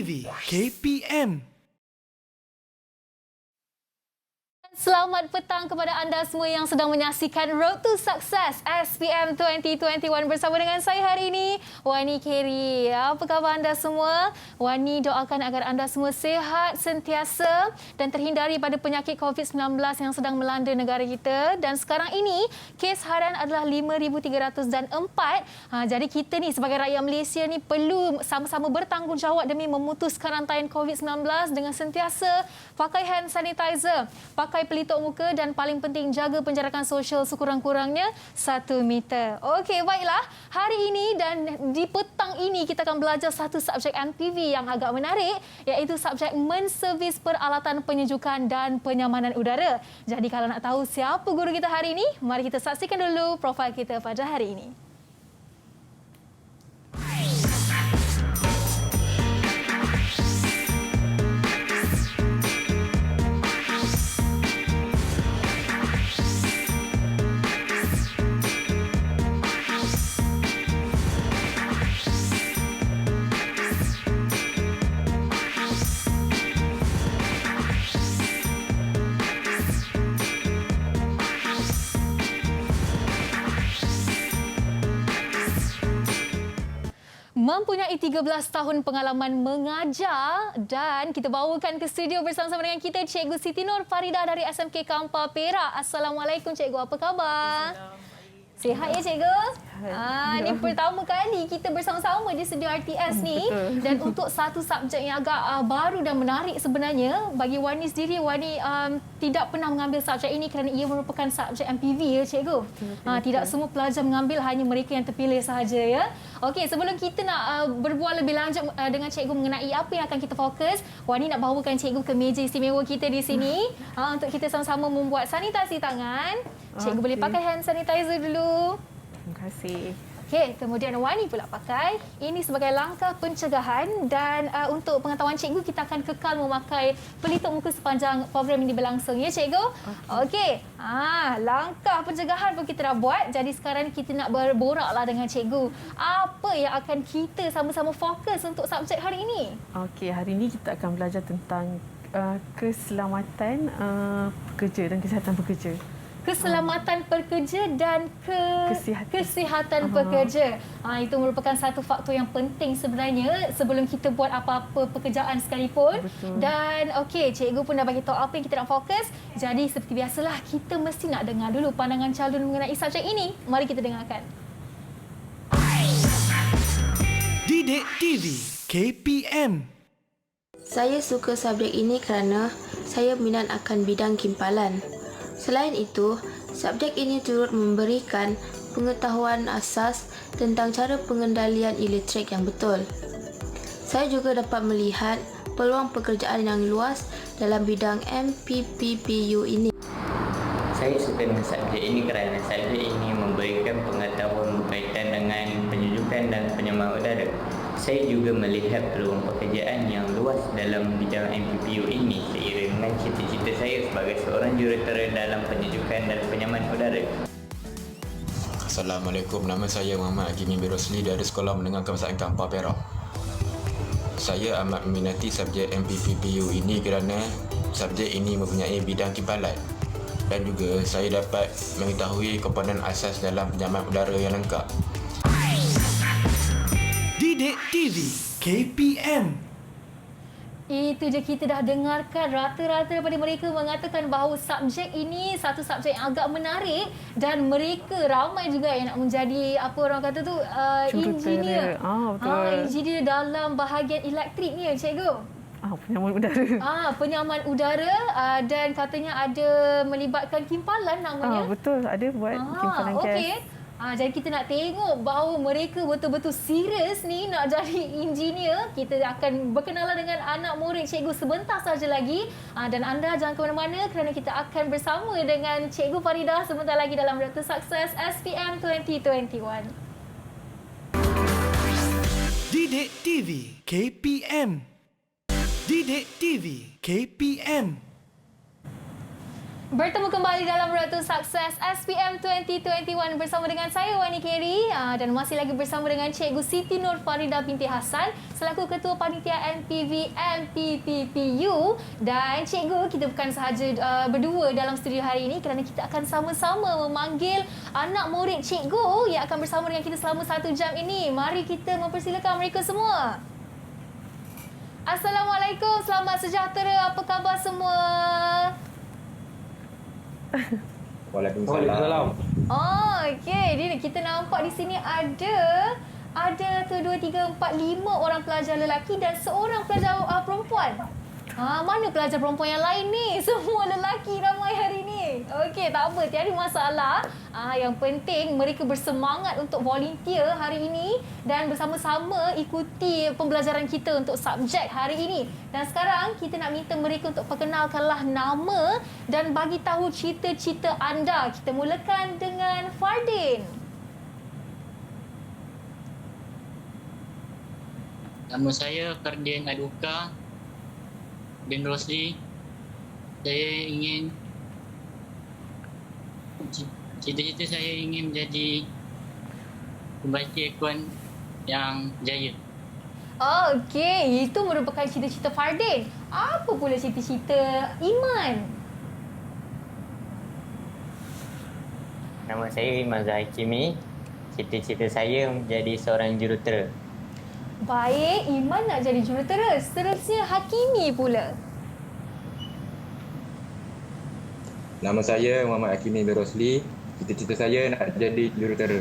TV KPM. Selamat petang kepada anda semua yang sedang menyaksikan Road to Success SPM 2021 bersama dengan saya hari ini, Wani Keri. Apa khabar anda semua? Wani doakan agar anda semua sihat sentiasa dan terhindari pada penyakit COVID-19 yang sedang melanda negara kita. Dan sekarang ini, kes harian adalah 5,304. Jadi kita ni sebagai rakyat Malaysia ni perlu sama-sama bertanggungjawab demi memutus rantaian COVID-19 dengan sentiasa pakai hand sanitizer, pakai pelitup muka dan paling penting jaga penjarakan sosial sekurang-kurangnya 1 meter. Okey, baiklah. Hari ini dan di petang ini kita akan belajar satu subjek MPV yang agak menarik, iaitu subjek menservis peralatan penyejukan dan penyamanan udara. Jadi kalau nak tahu siapa guru kita hari ini, mari kita saksikan dulu profil kita pada hari ini. Mempunyai 13 tahun pengalaman mengajar dan kita bawakan ke studio bersama-sama dengan kita Cikgu Siti Nur Faridah dari SMK Kampar Perak. Assalamualaikum Cikgu, apa khabar? Sihat ya Cikgu? Ini pertama kali kita bersama-sama di studio RTS ni. Betul. Dan untuk satu subjek yang agak baru dan menarik sebenarnya, bagi Wani sendiri, Wani tidak pernah mengambil subjek ini kerana ia merupakan subjek MPV ya Cikgu. Tidak semua pelajar mengambil, hanya mereka yang terpilih sahaja ya. Okey, sebelum kita nak berbual lebih lanjut dengan Cikgu mengenai apa yang akan kita fokus, Wani nak bawakan Cikgu ke meja istimewa kita di sini untuk kita sama-sama membuat sanitasi tangan. Cikgu boleh pakai hand sanitizer dulu. Terima kasih. Okey, kemudian Wani pula pakai. Ini sebagai langkah pencegahan dan untuk pengetahuan Cikgu, kita akan kekal memakai pelitup muka sepanjang program ini berlangsung. Ya Cikgu? Okey. Langkah pencegahan pun kita dah buat. Jadi sekarang kita nak berboraklah dengan Cikgu. Apa yang akan kita sama-sama fokus untuk subjek hari ini? Okey, hari ini kita akan belajar tentang keselamatan pekerja dan kesihatan pekerja. Keselamatan pekerja dan kesihatan pekerja. Itu merupakan satu faktor yang penting sebenarnya sebelum kita buat apa-apa pekerjaan sekalipun. Betul. Dan okey, Cikgu pun dah bagi tahu apa yang kita nak fokus. Jadi seperti biasalah, kita mesti nak dengar dulu pandangan calon mengenai subjek ini. Mari kita dengarkan. Didik TV KPM. Saya suka subjek ini kerana saya minat akan bidang kimpalan. Selain itu, subjek ini turut memberikan pengetahuan asas tentang cara pengendalian elektrik yang betul. Saya juga dapat melihat peluang pekerjaan yang luas dalam bidang MPPPU ini. Saya suka dengan subjek ini kerana subjek ini memberikan pengetahuan berkaitan dengan penyejukan dan penyamaran udara. Saya juga melihat peluang pekerjaan yang luas dalam bidang MPPU ini seiring dengan cita-cita saya sebagai seorang jurutera dalam penyejukan dan penyamaran udara. Assalamualaikum, nama saya Muhammad Agimi Birosli dari Sekolah Menengah Kebangsaan Kampar Perak. Saya amat meminati subjek MPPPU ini kerana subjek ini mempunyai bidang kimpalan dan juga saya dapat mengetahui komponen asas dalam penyamaran udara yang lengkap. Didik TV KPM. Itu je, kita dah dengarkan rata-rata daripada mereka mengatakan bahawa subjek ini satu subjek yang agak menarik dan mereka ramai juga yang nak menjadi apa orang kata tu engineer. Betul. Engineer dalam bahagian elektrik ni Cikgu. Penyaman udara. Penyaman udara dan katanya ada melibatkan kimpalan namanya. Betul, ada buat kimpalan gas. Okey. Jadi kita nak tengok bahawa mereka betul-betul serius ni nak jadi engineer. Kita akan berkenalan dengan anak murid Cikgu sebentar saja lagi. Dan anda jangan ke mana-mana kerana kita akan bersama dengan Cikgu Faridah sebentar lagi dalam Road to Success SPM 2021. Didik TV KPM. Didik TV KPM. Bertemu kembali dalam Road to Success SPM 2021 bersama dengan saya Wani Keri dan masih lagi bersama dengan Cikgu Siti Nur Farida binti Hassan selaku Ketua Panitia NPV MPPPU. Dan Cikgu, kita bukan sahaja berdua dalam studio hari ini kerana kita akan sama-sama memanggil anak murid Cikgu yang akan bersama dengan kita selama 1 jam ini. Mari kita mempersilakan mereka semua. Assalamualaikum, selamat sejahtera. Apa khabar semua? Waalaikumsalam. Oh, okey. Jadi kita nampak di sini ada 1, 2, 3, 4, 5 orang pelajar lelaki dan seorang pelajar perempuan. Mana pelajar perempuan yang lain ni? Semua lelaki ramai hari ni. Okey, tak apa, tiada masalah. Yang penting mereka bersemangat untuk volunteer hari ini dan bersama-sama ikuti pembelajaran kita untuk subjek hari ini. Dan sekarang kita nak minta mereka untuk perkenalkanlah nama dan bagi tahu cita-cita anda. Kita mulakan dengan Fardin. Nama saya Fardin Aduka bin Rosli. Saya ingin cita-cita saya ingin menjadi pembaca akaun yang jaya. Okey, itu merupakan cita-cita Fardin. Apa pula cita-cita Iman? Nama saya Iman Zahikimi. Cita-cita saya menjadi seorang jurutera. Baik, Iman nak jadi jurutera. Seterusnya Hakimi pula. Nama saya Muhammad Hakimi bin Rosli. Cita-cita saya nak jadi jurutera.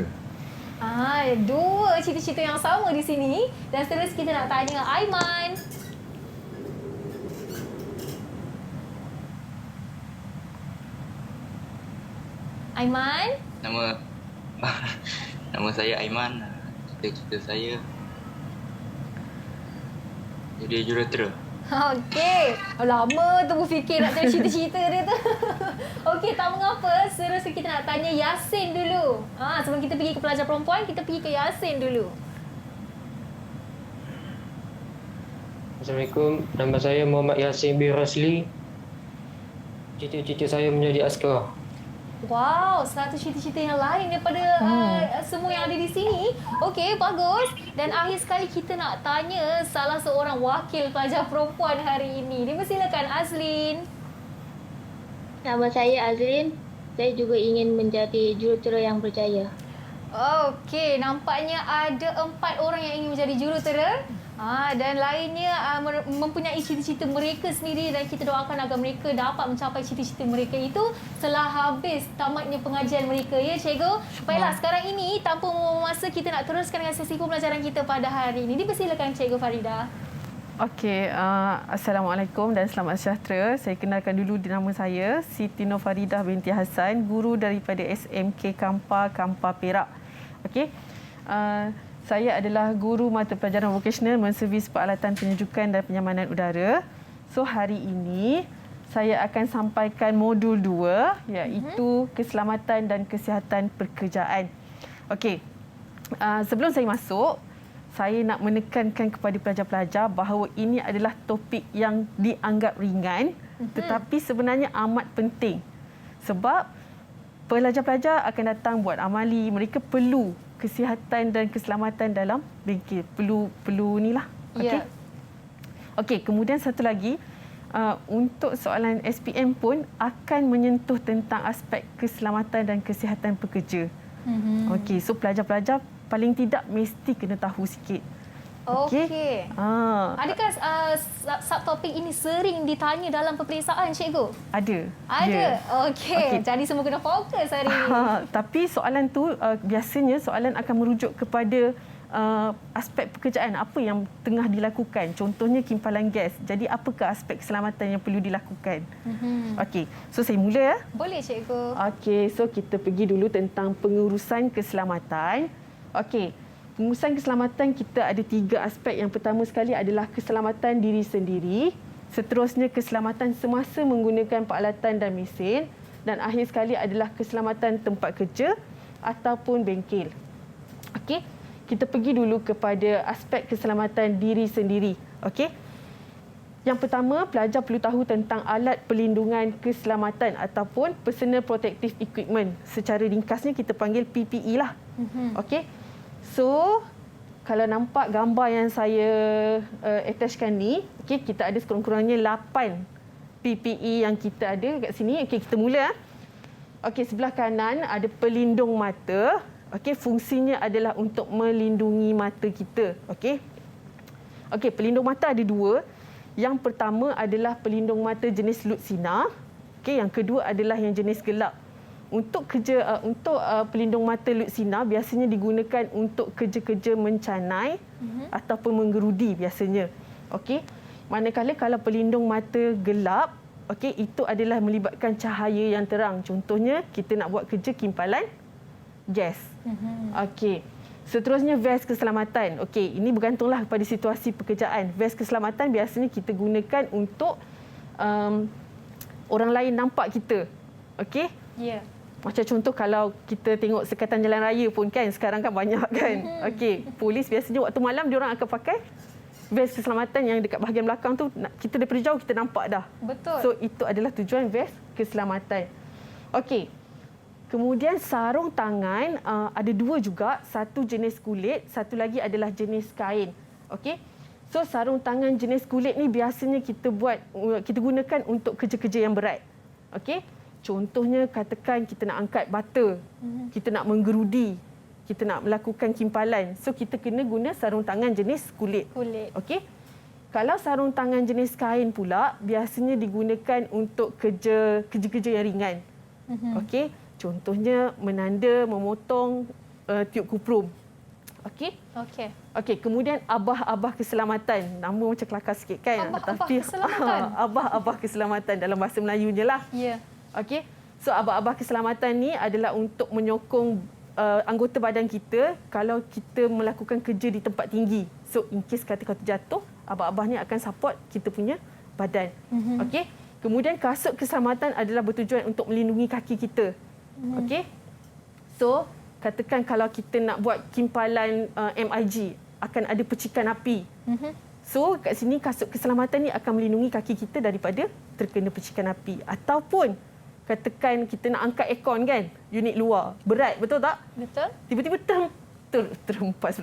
2 cita-cita yang sama di sini. Dan seterusnya kita nak tanya Aiman. Aiman? Nama saya Aiman. Cita-cita saya jadi jurutera. Okey. Lama tu berfikir nak cari cita-cita dia tu. Okey, tak mengapa. Seterusnya kita nak tanya Yasin dulu. Sebelum kita pergi ke pelajar perempuan, kita pergi ke Yasin dulu. Assalamualaikum, nama saya Muhammad Yasin bin Rasli. Cita-cita saya menjadi askar. Wow, satu cita-cita yang lain daripada semua yang ada di sini. Okey, bagus. Dan akhir sekali kita nak tanya salah seorang wakil pelajar perempuan hari ini. Dipersilakan Azlin. Nama saya Azrin. Saya juga ingin menjadi jurutera yang berjaya. Okey, nampaknya ada 4 orang yang ingin menjadi jurutera. Dan lainnya mempunyai cita-cita mereka sendiri dan kita doakan agar mereka dapat mencapai cita-cita mereka itu setelah habis tamatnya pengajian mereka, ya Cikgu? Baiklah, sekarang ini tanpa membuang masa kita nak teruskan dengan sesi pembelajaran kita pada hari ini. Dipersilakan Cikgu Farida. Okey, Assalamualaikum dan selamat sejahtera. Saya kenalkan dulu nama saya Siti Nur Farida binti Hassan, guru daripada SMK Kampa Perak. Okey. Saya adalah guru mata pelajaran vokasional menservis peralatan penyejukan dan penyamanan udara. So hari ini saya akan sampaikan modul 2 iaitu keselamatan dan kesihatan pekerjaan. Okey. Sebelum saya masuk, saya nak menekankan kepada pelajar-pelajar bahawa ini adalah topik yang dianggap ringan tetapi sebenarnya amat penting. Sebab pelajar-pelajar akan datang buat amali, mereka perlu kesihatan dan keselamatan dalam bengkel. Perlu inilah. Okey. Okey, kemudian satu lagi, untuk soalan SPM pun akan menyentuh tentang aspek keselamatan dan kesihatan pekerja. Okey, so pelajar-pelajar paling tidak mesti kena tahu sikit. Okey. Adakah subtopik ini sering ditanya dalam peperiksaan, Cikgu? Ada. Ada? Okey. Jadi semua kena fokus hari ini. Tapi soalan tu biasanya soalan akan merujuk kepada aspek pekerjaan, apa yang tengah dilakukan. Contohnya kimpalan gas. Jadi apakah aspek keselamatan yang perlu dilakukan? Okey. So saya mula ya. Boleh, Cikgu. Okey, so kita pergi dulu tentang pengurusan keselamatan. Okey. Pengurusan keselamatan kita ada 3 aspek. Yang pertama sekali adalah keselamatan diri sendiri. Seterusnya keselamatan semasa menggunakan peralatan dan mesin. Dan akhir sekali adalah keselamatan tempat kerja ataupun bengkel. Okey, kita pergi dulu kepada aspek keselamatan diri sendiri. Okey. Yang pertama, pelajar perlu tahu tentang alat perlindungan keselamatan ataupun personal protective equipment. Secara ringkasnya kita panggil PPE lah. Okey. So, kalau nampak gambar yang saya attachkan ni, okey, kita ada sekurang-kurangnya 8 PPE yang kita ada kat sini. Okey, kita mula. Okey, sebelah kanan ada pelindung mata. Okey, fungsinya adalah untuk melindungi mata kita. Okey. Okey, pelindung mata ada 2. Yang pertama adalah pelindung mata jenis lut sinar. Okey, yang kedua adalah yang jenis gelap. Untuk pelindung mata lut sinar biasanya digunakan untuk kerja-kerja mencanai ataupun menggerudi biasanya. Okey. Manakala kalau pelindung mata gelap, okey, itu adalah melibatkan cahaya yang terang. Contohnya kita nak buat kerja kimpalan gas. Okey. Seterusnya vest keselamatan. Okey, ini bergantunglah kepada situasi pekerjaan. Vest keselamatan biasanya kita gunakan untuk orang lain nampak kita. Okey? Ya. Macam contoh kalau kita tengok sekatan jalan raya pun kan, sekarang kan banyak kan. Okey, polis biasanya waktu malam diorang akan pakai vest keselamatan yang dekat bahagian belakang tu, kita daripada jauh kita nampak dah. Betul. So itu adalah tujuan vest keselamatan. Okey. Kemudian sarung tangan ada 2 juga, satu jenis kulit, satu lagi adalah jenis kain. Okey. So sarung tangan jenis kulit ni biasanya kita gunakan untuk kerja-kerja yang berat. Okey. Contohnya katakan kita nak angkat bata, kita nak menggerudi, kita nak melakukan kimpalan. So kita kena guna sarung tangan jenis kulit. Okey. Kalau sarung tangan jenis kain pula biasanya digunakan untuk kerja-kerja yang ringan. Okey. Contohnya menanda, memotong tiup kuprum. Okey? Okey. Okey, kemudian abah-abah keselamatan. Nama macam kelakar sikit kan? Abah-abah keselamatan? Abah-abah keselamatan dalam bahasa Melayunya lah. Ya. Okey. So abah-abah keselamatan ni adalah untuk menyokong anggota badan kita kalau kita melakukan kerja di tempat tinggi. So in case kata jatuh, abah-abah ni akan support kita punya badan. Okey. Kemudian kasut keselamatan adalah bertujuan untuk melindungi kaki kita. Okey. So katakan kalau kita nak buat kimpalan MIG, akan ada percikan api. So kat sini kasut keselamatan ni akan melindungi kaki kita daripada terkena percikan api. Ataupun katakan kita nak angkat aircon kan, unit luar, berat, betul tak? Betul. Tiba-tiba terlepas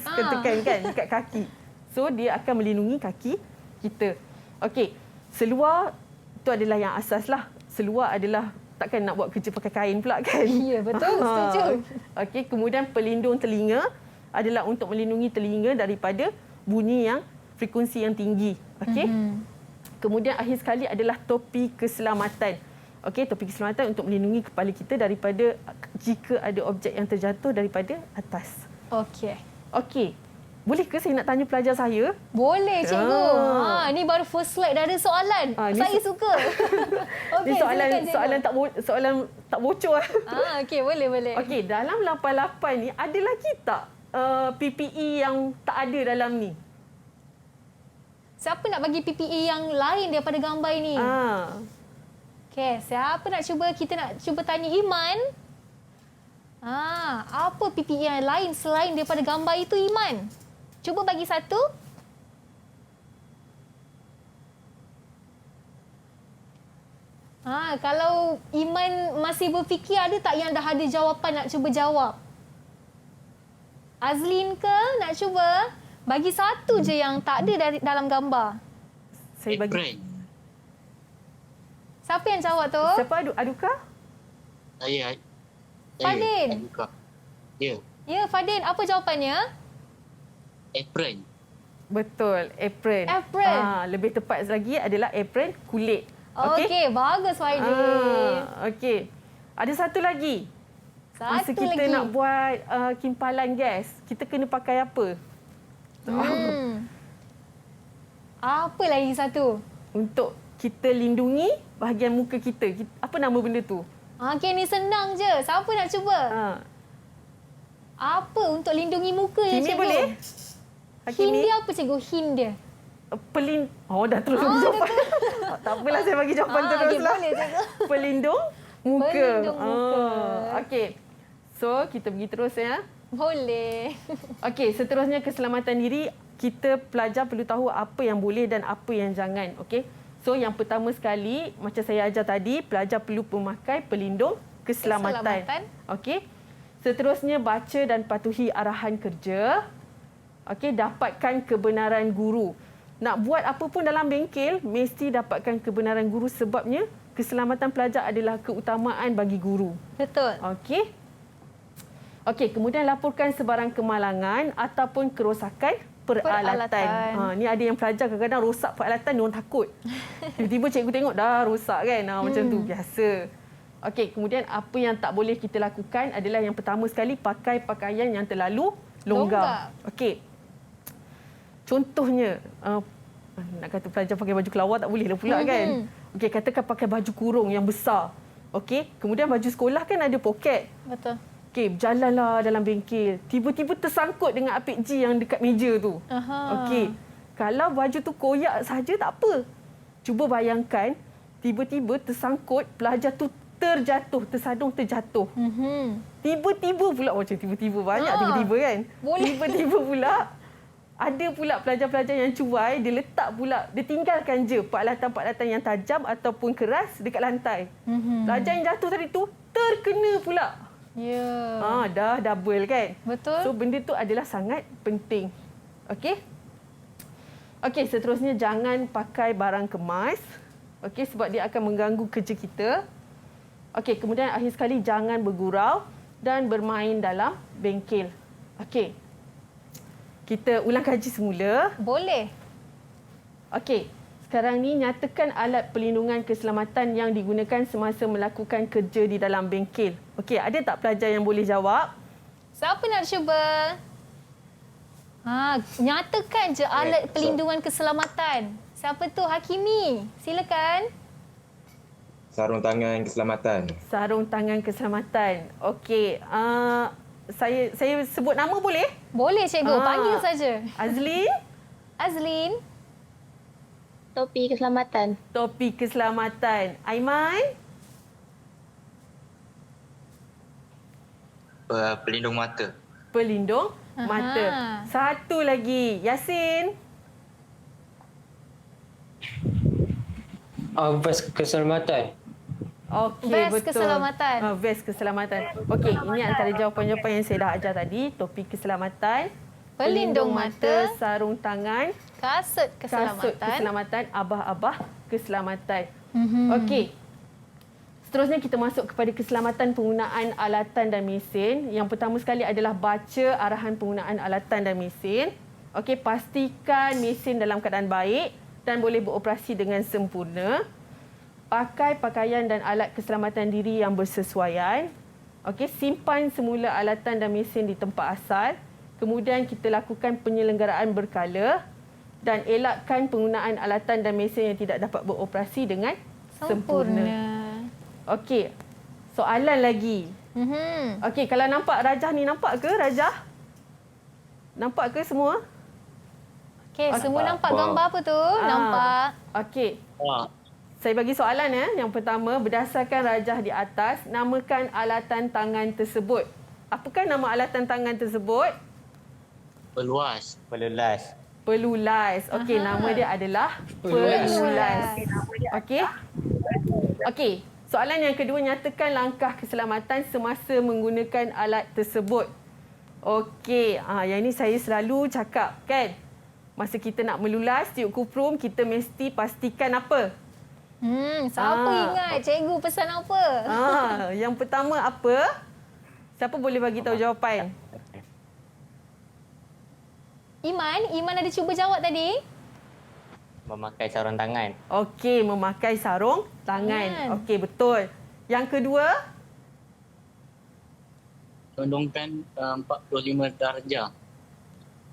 katakan kan dekat kaki. So dia akan melindungi kaki kita. Okey, seluar itu adalah yang asas lah. Seluar adalah takkan nak buat kerja pakai kain pula kan? Ya, betul, setuju. Okey, kemudian pelindung telinga adalah untuk melindungi telinga daripada bunyi yang frekuensi yang tinggi. Okey. Kemudian akhir sekali adalah topi keselamatan. Okey, topi keselamatan untuk melindungi kepala kita daripada jika ada objek yang terjatuh daripada atas. Okey. Okey. Boleh ke saya nak tanya pelajar saya? Boleh, cikgu. Ni baru first slide dah ada soalan. Saya suka. Okey, soalan tak bocor. Okey, boleh. Okey, dalam 88 ni ada lagi tak PPE yang tak ada dalam ni? Siapa nak bagi PPE yang lain daripada gambar ini? Okey, siapa nak cuba? Kita nak cuba tanya Iman. Apa PPE yang lain selain daripada gambar itu, Iman? Cuba bagi satu. Kalau Iman masih berfikir, ada tak yang dah ada jawapan nak cuba jawab? Azlin ke nak cuba? Bagi satu je yang tak ada dalam gambar. Saya bagi. Siapa yang jawab tu? Siapa Aduka? Saya. Fadin. Aduka. Ya. Ya, Fadin. Apa jawapannya? Apron. Betul, apron. Lebih tepat lagi adalah apron kulit. Okey, bagus Fadin. Okey. Ada satu lagi. Masa kita nak buat kimpalan gas, kita kena pakai apa? Apa lagi satu? Untuk kita lindungi bahagian muka kita. Apa nama benda tu? Okey, ni senang je. Siapa nak cuba? Apa untuk lindungi muka ni, cikgu? Boleh? Hin dia apa, cikgu? Hin dia? Dah terus bagi jawapan. Tak apalah, saya bagi jawapan terus okay, lah. Boleh, cikgu. Pelindung muka. Pelindung muka. Okey. So, kita pergi terus ya. Boleh. Okey, seterusnya keselamatan diri. kita pelajar perlu tahu apa yang boleh dan apa yang jangan. Okey. So yang pertama sekali, macam saya ajar tadi, pelajar perlu memakai pelindung keselamatan. Okey. Seterusnya, baca dan patuhi arahan kerja. Okey, dapatkan kebenaran guru. Nak buat apa pun dalam bengkel, mesti dapatkan kebenaran guru sebabnya keselamatan pelajar adalah keutamaan bagi guru. Betul. Okey. Okey, kemudian laporkan sebarang kemalangan ataupun kerosakan peralatan. Ni ada yang pelajar kadang-kadang rosak peralatan, dia orang takut. Tiba-tiba cikgu tengok dah rosak kan. Macam tu, biasa. Okey, kemudian apa yang tak boleh kita lakukan adalah yang pertama sekali, pakai pakaian yang terlalu longgar. Okey. Contohnya, nak kata pelajar pakai baju kelawar tak boleh lah pula kan. Okey, katakan pakai baju kurung yang besar. Okey, kemudian baju sekolah kan ada poket. Betul. Okey, berjalanlah dalam bengkel. Tiba-tiba tersangkut dengan apik G yang dekat meja tu. Okey, kalau baju tu koyak saja tak apa. Cuba bayangkan, tiba-tiba tersangkut, pelajar tu terjatuh, tersadung terjatuh. Tiba-tiba pula, macam tiba-tiba banyak tiba-tiba kan. Boleh. Tiba-tiba pula, ada pula pelajar-pelajar yang cuai, dia letak pula, dia tinggalkan je peralatan-peralatan yang tajam ataupun keras dekat lantai. Pelajar yang jatuh tadi tu, terkena pula. Ya. Dah double kan. Betul. So, benda tu adalah sangat penting. Okey? Okey, seterusnya jangan pakai barang kemas. Okey, sebab dia akan mengganggu kerja kita. Okey, kemudian akhir sekali jangan bergurau dan bermain dalam bengkel. Okey. Kita ulang kaji semula. Boleh. Okey. Sekarang ni nyatakan alat perlindungan keselamatan yang digunakan semasa melakukan kerja di dalam bengkel. Okey, ada tak pelajar yang boleh jawab? Siapa nak cuba? Nyatakan je alat perlindungan keselamatan. Siapa tu? Hakimi. Silakan. Sarung tangan keselamatan. Sarung tangan keselamatan. Okey. Saya sebut nama boleh? Boleh, cikgu. Panggil saja. Azlin? Azlin. Topi keselamatan. Topi keselamatan. Aiman? Pelindung mata. Pelindung mata. Satu lagi. Yasin? Vest keselamatan. Okey, Vest betul. keselamatan. Vest keselamatan. Okey, ini antara jawapan-jawapan yang saya dah ajar tadi. Topi keselamatan, Pelindung mata, sarung tangan, kasut keselamatan. kasut keselamatan, abah-abah keselamatan. Okey. Seterusnya kita masuk kepada keselamatan penggunaan alatan dan mesin. Yang pertama sekali adalah baca arahan penggunaan alatan dan mesin. Okey, pastikan mesin dalam keadaan baik dan boleh beroperasi dengan sempurna. Pakai pakaian dan alat keselamatan diri yang bersesuaian. Okey, simpan semula alatan dan mesin di tempat asal. Kemudian kita lakukan penyelenggaraan berkala dan elakkan penggunaan alatan dan mesin yang tidak dapat beroperasi dengan sempurna. Okey, soalan lagi. Okey, kalau nampak Rajah ni, nampak ke Rajah? Nampak ke semua? Okey, semua nampak gambar apa tu? Nampak. Okey. Saya bagi soalan ya. Yang pertama, berdasarkan rajah di atas, namakan alatan tangan tersebut. Apakah nama alatan tangan tersebut? Peluas. Pelulas. Pelulas. Okey, nama dia adalah pelulas. Okey. Okey. Soalan yang kedua, nyatakan langkah keselamatan semasa menggunakan alat tersebut. Okey, yang ini saya selalu cakap kan. Masa kita nak melulas tiup kuprum, kita mesti pastikan apa? Siapa ingat cikgu pesan apa? Yang pertama apa? Siapa boleh bagi tahu jawapan? Iman ada cuba jawab tadi? Memakai sarung tangan. Okey, memakai sarung tangan. Okey, betul. Yang kedua? Condongkan 45 darjah.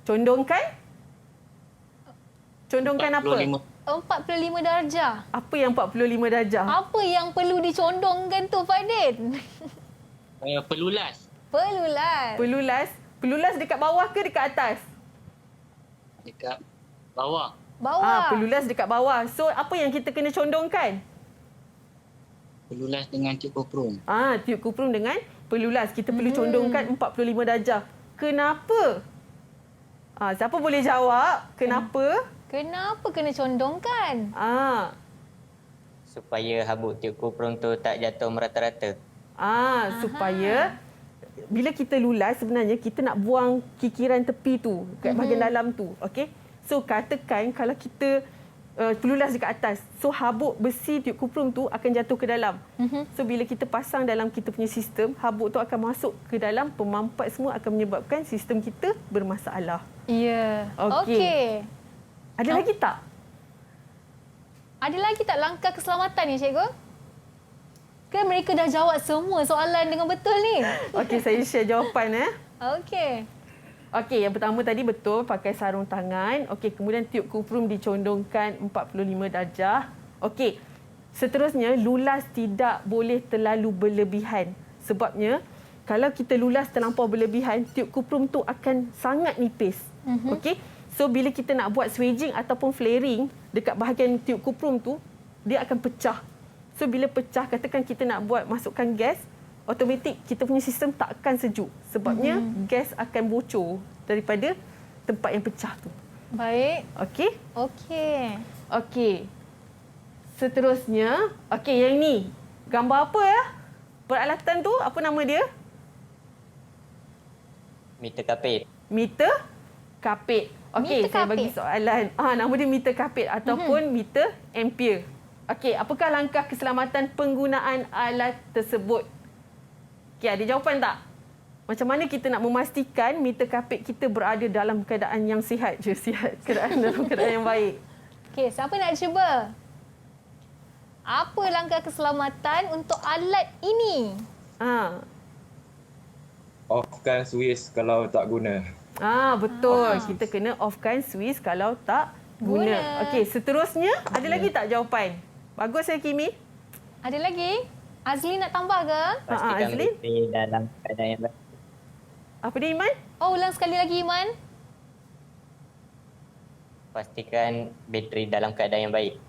Condongkan? Condongkan apa? 45 darjah. Apa yang 45 darjah? Apa yang perlu dicondongkan tu, Pak Din? Pelulas. Pelulas. Pelulas. Pelulas dekat bawah ke dekat atas? Dekat bawah. Bawah. Pelulas dekat bawah. So, apa yang kita kena condongkan? Pelulas dengan tiup kuprum. Tiup kuprum dengan pelulas. Kita perlu condongkan 45 darjah. Kenapa? Siapa boleh jawab? Kenapa? Kenapa kena condongkan? Supaya habuk tiup kuprum tu tak jatuh merata-rata. Supaya bila kita lulas sebenarnya kita nak buang kikiran tepi tu kat bahagian dalam tu. Okey. So katakan kalau kita pelulas dekat atas, so habuk besi tiup kuprum tu akan jatuh ke dalam. So bila kita pasang dalam kita punya sistem, habuk tu akan masuk ke dalam, pemampat semua akan menyebabkan sistem kita bermasalah. Ya. Okey. Ada lagi tak? Ada lagi tak langkah keselamatan ni, cikgu? Ke mereka dah jawab semua soalan dengan betul ni? Okey, saya share jawapan. Okey. Okey, yang pertama tadi betul, pakai sarung tangan. Okey, kemudian tiup kuprum dicondongkan 45 darjah. Okey, seterusnya lulas tidak boleh terlalu berlebihan. Sebabnya, kalau kita lulas terlampau berlebihan, tiup kuprum tu akan sangat nipis. Okey, so bila kita nak buat swaging ataupun flaring dekat bahagian tiup kuprum tu, dia akan pecah. So bila pecah, katakan kita nak buat masukkan gas, automatik kita punya sistem tak akan sejuk. Sebabnya gas akan bocor daripada tempat yang pecah tu. Baik. Okey? Okey. Okey. Seterusnya, okey, yang ni. Gambar apa ya? Peralatan tu, apa nama dia? Meter kapit. Meter kapit. Okey, saya bagi soalan. Nama dia meter kapit ataupun meter ampere. Okey, apakah langkah keselamatan penggunaan alat tersebut? Okey, ada jawapan tak? Macam mana kita nak memastikan meter kapit kita berada dalam keadaan yang sihat je, dalam keadaan yang baik? Okey, siapa nak cuba? Apa langkah keselamatan untuk alat ini? Offkan switch kalau tak guna. Betul. Kita kena offkan switch kalau tak guna. Okey, seterusnya ada lagi tak jawapan? Bagus ya, Kimi. Ada lagi? Azli nak tambah ke? Pastikan bateri dalam keadaan yang baik. Apa dia, Iman? Oh, ulang sekali lagi, Iman. Pastikan bateri dalam keadaan yang baik.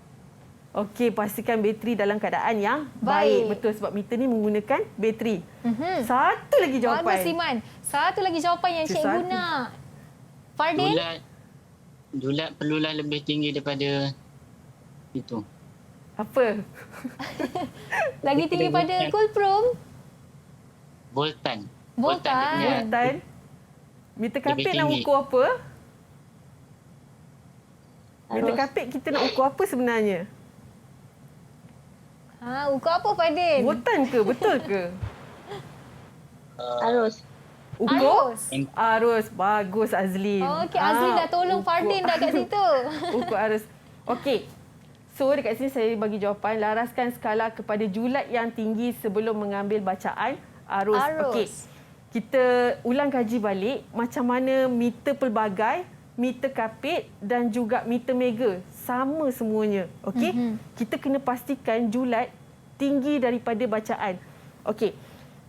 Okey, pastikan bateri dalam keadaan yang baik. Betul, sebab meter ni menggunakan bateri. Satu lagi jawapan. Bagus, Iman. Satu lagi jawapan yang cikgu nak. Fardin? Julat perlulah lebih tinggi daripada itu. Apa? Lagi tinggi pada kuprum? Voltan. Voltan. Meter kapit nak ukur apa? Meter kapit kita nak ukur apa sebenarnya? Ukur apa, Fardin? Voltan ke? Betul ke? Arus. Ukur? Arus. Bagus, Azlin. Okey, Azlin dah tolong Fardin dah kat situ. Ukur arus. Okey. So, dekat sini saya bagi jawapan. Laraskan skala kepada julat yang tinggi sebelum mengambil bacaan arus. Okey. Kita ulang kaji balik macam mana meter pelbagai, meter kapit dan juga meter mega. Sama semuanya. Okey. Kita kena pastikan julat tinggi daripada bacaan. Okey.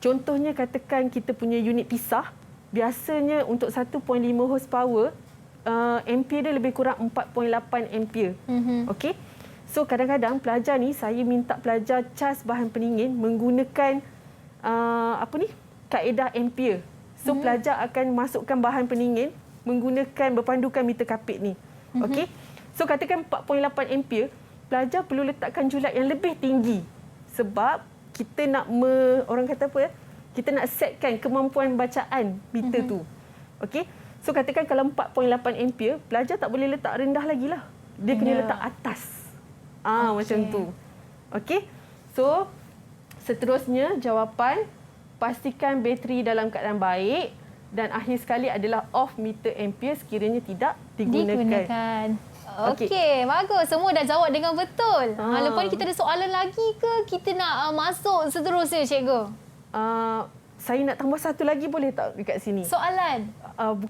Contohnya katakan kita punya unit pisah. Biasanya untuk 1.5 horsepower, ampere dia lebih kurang 4.8 ampere. Okey. So kadang-kadang pelajar ni, saya minta pelajar cas bahan pendingin menggunakan kaedah ampere. So pelajar akan masukkan bahan pendingin menggunakan berpandukan meter kapit ni. Okey. So katakan 4.8 ampere, pelajar perlu letakkan julat yang lebih tinggi. Sebab kita nak orang kata apa ya? Kita nak setkan kemampuan bacaan meter tu. Okey. So katakan kalau 4.8 ampere, pelajar tak boleh letak rendah lagi lah. Dia kena letak atas. Macam tu. Okey. So, seterusnya jawapan, pastikan bateri dalam keadaan baik dan akhir sekali adalah off meter ampere sekiranya tidak digunakan. Okey, bagus. Semua dah jawab dengan betul. Lepas ni kita ada soalan lagi ke kita nak masuk seterusnya, cikgu? Saya nak tambah satu lagi boleh tak dekat sini? Soalan?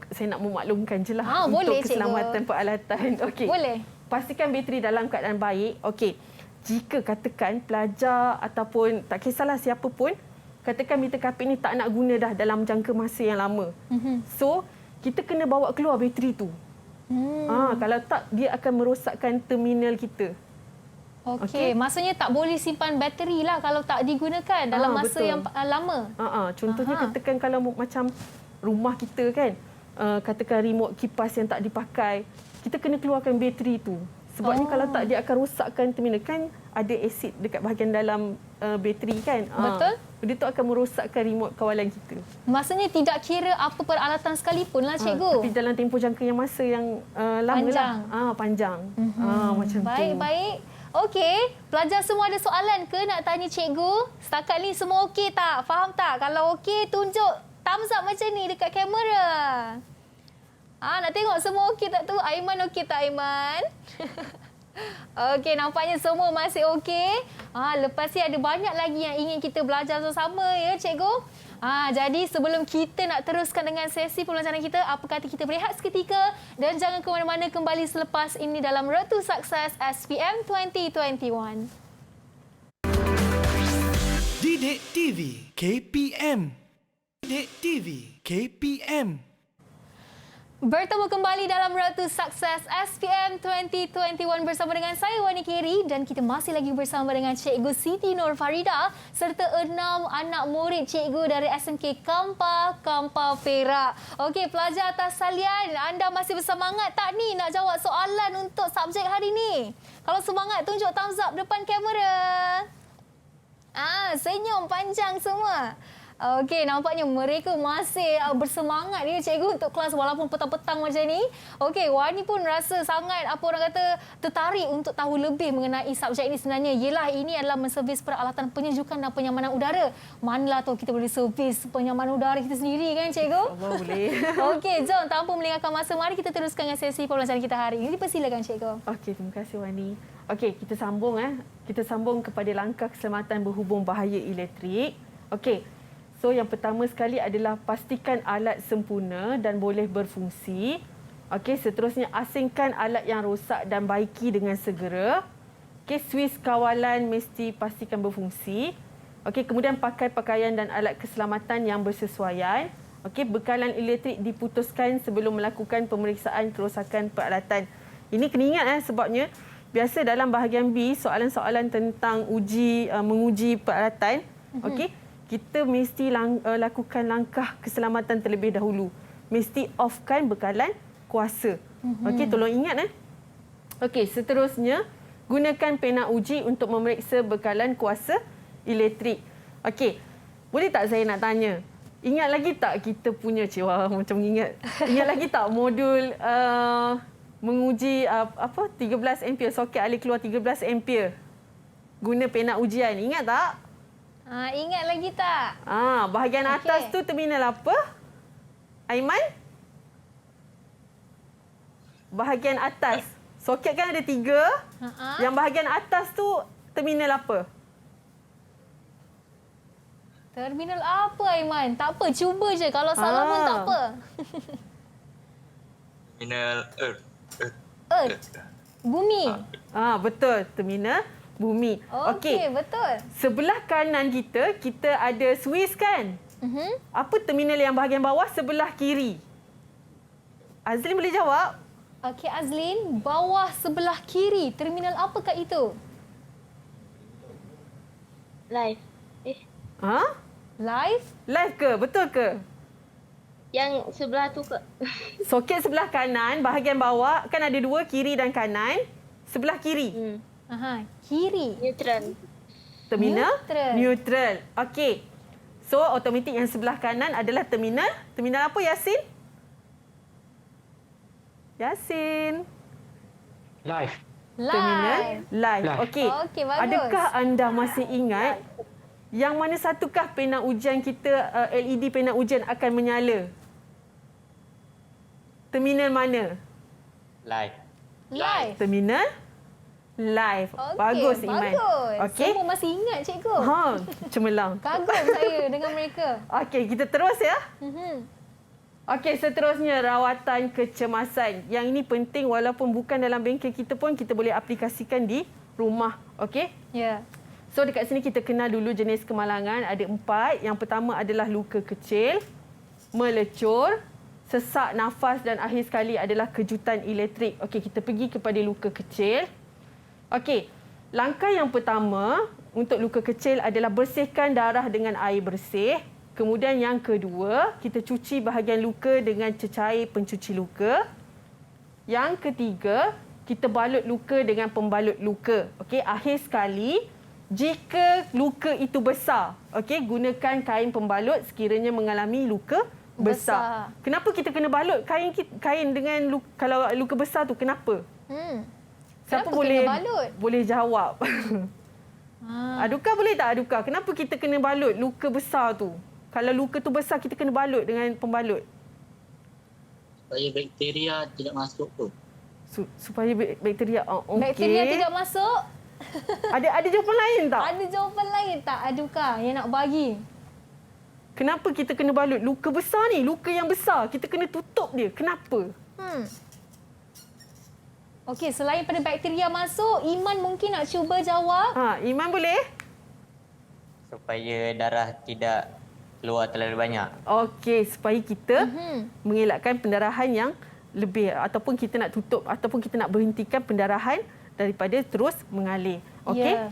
Saya nak memaklumkan je lah boleh, untuk keselamatan cikgu. peralatan. Okey. Boleh. Pastikan bateri dalam keadaan baik. Okey. Jika katakan pelajar ataupun tak kisahlah siapa pun, katakan meter kapit ni tak nak guna dah dalam jangka masa yang lama. So, kita kena bawa keluar bateri tu. Kalau tak, dia akan merosakkan terminal kita. Okey, maksudnya tak boleh simpan bateri lah kalau tak digunakan dalam masa yang lama. Contohnya katakan kalau macam rumah kita kan, katakan remote kipas yang tak dipakai, kita kena keluarkan bateri tu. Sebabnya kalau tak dia akan rosakkan terminal. Kan ada asid dekat bahagian dalam bateri kan. Betul. Dia tu akan merosakkan remote kawalan kita. Maksudnya tidak kira apa peralatan sekalipun lah cikgu. Tapi dalam tempoh jangka yang masa yang lama Panjang. lah. Panjang. Macam tu. Baik. Okey, pelajar semua ada soalan ke nak tanya cikgu? Setakat ni semua okey tak? Faham tak? Kalau okey, tunjuk thumbs up macam ni dekat kamera. Nak tengok semua okey tak tu? Aiman okey tak Aiman? Okey, nampaknya semua masih okey. Lepas ni ada banyak lagi yang ingin kita belajar bersama ya cikgu. Jadi sebelum kita nak teruskan dengan sesi pembelajaran kita, apa kata kita berehat seketika dan jangan ke mana-mana, kembali selepas ini dalam Road to Success SPM 2021. Didik TV KPM. Didik TV KPM. Bertemu kembali dalam Road to Success SPM 2021 bersama dengan saya Wani Kiri dan kita masih lagi bersama dengan Cikgu Siti Nur Farida serta 6 anak murid cikgu dari SMK Kampa Perak. Okey, pelajar atas salian, anda masih bersemangat tak ni nak jawab soalan untuk subjek hari ni? Kalau semangat, tunjuk thumbs up depan kamera. Senyum panjang semua. Okey, nampaknya mereka masih bersemangat ya cikgu untuk kelas walaupun petang-petang macam ni. Okey, Wani pun rasa sangat tertarik untuk tahu lebih mengenai subjek ini sebenarnya. Yelah, ini adalah menservis peralatan penyejukan dan penyamanan udara. Manalah tahu kita boleh servis penyamanan udara kita sendiri kan cikgu? Boleh. Okey, jom tanpa melengahkan masa, mari kita teruskan dengan sesi pembelajaran kita hari ini. Dipersilakan cikgu. Okey, terima kasih Wani. Okey, kita sambung Kita sambung kepada langkah keselamatan berhubung bahaya elektrik. Okey. So, yang pertama sekali adalah pastikan alat sempurna dan boleh berfungsi. Okey, seterusnya asingkan alat yang rosak dan baiki dengan segera. Okey, suis kawalan mesti pastikan berfungsi. Okey, kemudian pakai pakaian dan alat keselamatan yang bersesuaian. Okey, bekalan elektrik diputuskan sebelum melakukan pemeriksaan kerosakan peralatan. Ini kena ingat sebabnya biasa dalam bahagian B soalan-soalan tentang menguji peralatan. Okey. Kita mesti lakukan langkah keselamatan terlebih dahulu. Mesti offkan bekalan kuasa. Okey, tolong ingat. Okey, seterusnya gunakan pena uji untuk memeriksa bekalan kuasa elektrik. Okey, boleh tak saya nak tanya? Ingat lagi tak kita punya macam ingat. Ingat lagi tak modul menguji 13 ampere, soket alih keluar 13 ampere. Guna pena ujian. Ingat tak? Ingat lagi tak? Bahagian atas tu terminal apa? Aiman? Bahagian atas. Soket kan ada 3. Yang bahagian atas tu terminal apa? Terminal apa Aiman? Tak apa, cuba je. Kalau salah pun tak apa. Terminal Earth. Bumi. Betul. Terminal bumi. Okey, betul. Sebelah kanan kita ada suis kan? Apa terminal yang bahagian bawah sebelah kiri? Azlin boleh jawab? Okey, Azlin, bawah sebelah kiri. Terminal apakah itu? Live. Live? Live ke? Betul ke? Yang sebelah tu ke? Soket sebelah kanan, bahagian bawah kan ada 2, kiri dan kanan. Sebelah kiri. Kiri. Neutral. Terminal? Neutral. Okey. So, automatik yang sebelah kanan adalah terminal. Terminal apa, Yasin? Yasin. Live. Terminal live. Okey. Okey, bagus. Adakah anda masih ingat yang mana satukah pena ujian kita, LED pena ujian akan menyala? Terminal mana? Live. Terminal live. Bagus, Iman. Okey. Semua masih ingat, cikgu. Cemerlang. Kagum saya dengan mereka. Okey, kita terus ya. Okey, seterusnya rawatan kecemasan. Yang ini penting walaupun bukan dalam bengkel kita pun kita boleh aplikasikan di rumah. Okey? Ya. So, dekat sini kita kenal dulu jenis kemalangan. Ada 4. Yang pertama adalah luka kecil, melecur, sesak nafas dan akhir sekali adalah kejutan elektrik. Okey, kita pergi kepada luka kecil. Okey, langkah yang pertama untuk luka kecil adalah bersihkan darah dengan air bersih. Kemudian yang kedua, kita cuci bahagian luka dengan cecair pencuci luka. Yang ketiga, kita balut luka dengan pembalut luka. Okey, akhir sekali, jika luka itu besar, okey, gunakan kain pembalut sekiranya mengalami luka besar. Kenapa kita kena balut kain dengan luka, kalau luka besar tu kenapa? Siapa Kenapa boleh kena balut? boleh jawab? Aduka boleh tak Aduka? Kenapa kita kena balut luka besar tu? Kalau luka tu besar, kita kena balut dengan pembalut. Supaya bakteria tidak masuk tu. Supaya bakteria... okey. Bakteria tidak masuk. Ada jawapan lain tak? Ada jawapan lain tak Aduka yang nak bagi? Kenapa kita kena balut? Luka besar ni, luka yang besar. Kita kena tutup dia. Kenapa? Okey, selain pada bakteria masuk, Iman mungkin nak cuba jawab. Iman boleh? Supaya darah tidak keluar terlalu banyak. Okey, supaya kita mengelakkan pendarahan yang lebih ataupun kita nak tutup ataupun kita nak berhentikan pendarahan daripada terus mengalir. Okey. Ya.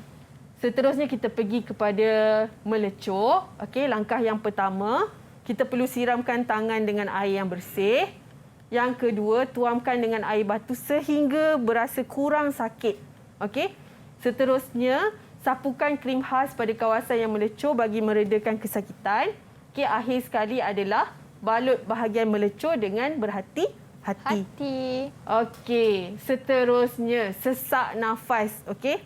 Seterusnya kita pergi kepada melecur. Okey, langkah yang pertama, kita perlu siramkan tangan dengan air yang bersih. Yang kedua, tuamkan dengan air batu sehingga berasa kurang sakit. Okey. Seterusnya, sapukan krim khas pada kawasan yang melecur bagi meredakan kesakitan. Okey, akhir sekali adalah balut bahagian melecur dengan berhati-hati. Okey, seterusnya sesak nafas. Okey.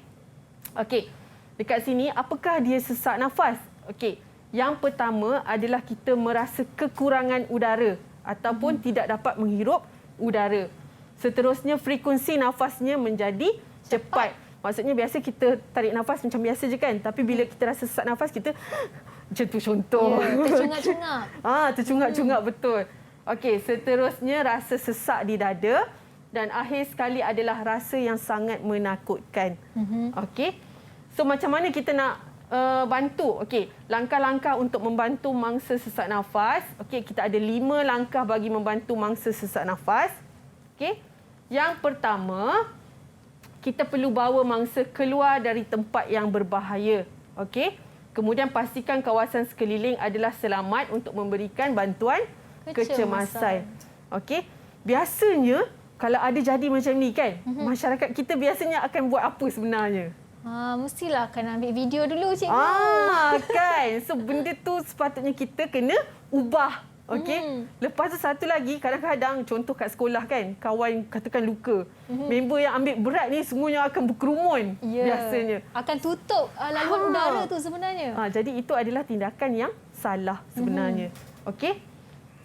Okey. Dekat sini apakah dia sesak nafas? Okey. Yang pertama adalah kita merasa kekurangan udara ataupun tidak dapat menghirup udara. Seterusnya frekuensi nafasnya menjadi cepat. Maksudnya biasa kita tarik nafas macam biasa je kan. Tapi bila kita rasa sesak nafas, kita macam tu contoh. Ya, tercungak-cungak. Tercungak-cungak betul. Okey, seterusnya rasa sesak di dada. Dan akhir sekali adalah rasa yang sangat menakutkan. Okey. So macam mana kita nak bantu? Okey, langkah-langkah untuk membantu mangsa sesak nafas. Okey, kita ada 5 langkah bagi membantu mangsa sesak nafas. Okey. Yang pertama, kita perlu bawa mangsa keluar dari tempat yang berbahaya. Okey. Kemudian pastikan kawasan sekeliling adalah selamat untuk memberikan bantuan kecemasan. Okey. Biasanya kalau ada jadi macam ni kan, masyarakat kita biasanya akan buat apa sebenarnya? Mestilah akan ambil video dulu, cikgu. Kan. So benda tu sepatutnya kita kena ubah. Okey. Lepas tu satu lagi, kadang-kadang contoh kat sekolah kan, kawan katakan luka. Member yang ambil berat ni semuanya akan berkerumun biasanya. Akan tutup laluan udara tu sebenarnya. Jadi itu adalah tindakan yang salah sebenarnya. Okey.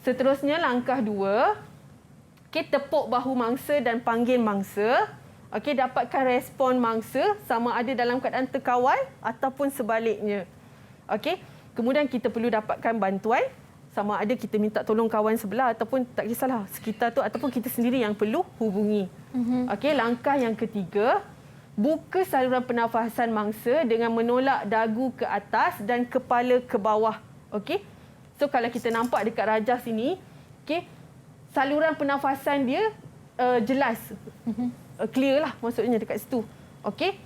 Seterusnya langkah 2. Okey, tepuk bahu mangsa dan panggil mangsa. Okey, dapatkan respon mangsa sama ada dalam keadaan terkawal ataupun sebaliknya. Okey. Kemudian kita perlu dapatkan bantuan. Sama ada kita minta tolong kawan sebelah ataupun tak kisahlah sekitar tu ataupun kita sendiri yang perlu hubungi. Okey, langkah yang ketiga, buka saluran pernafasan mangsa dengan menolak dagu ke atas dan kepala ke bawah. Okey. So kalau kita nampak dekat rajah sini, okey, saluran pernafasan dia jelas. Clear lah maksudnya dekat situ. Okey.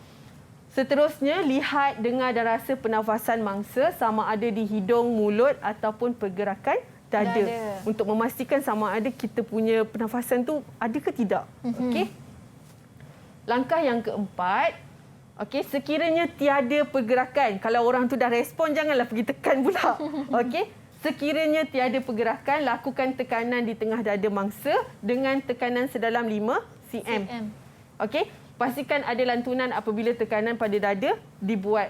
Seterusnya, lihat, dengar dan rasa pernafasan mangsa sama ada di hidung, mulut ataupun pergerakan dada. Untuk memastikan sama ada kita punya pernafasan tu ada ke tidak. Okey. Langkah yang keempat, okey, sekiranya tiada pergerakan, kalau orang tu dah respon janganlah pergi tekan pula. Okey. Sekiranya tiada pergerakan, lakukan tekanan di tengah dada mangsa dengan tekanan sedalam 5 cm. Okey. Pastikan ada lantunan apabila tekanan pada dada dibuat.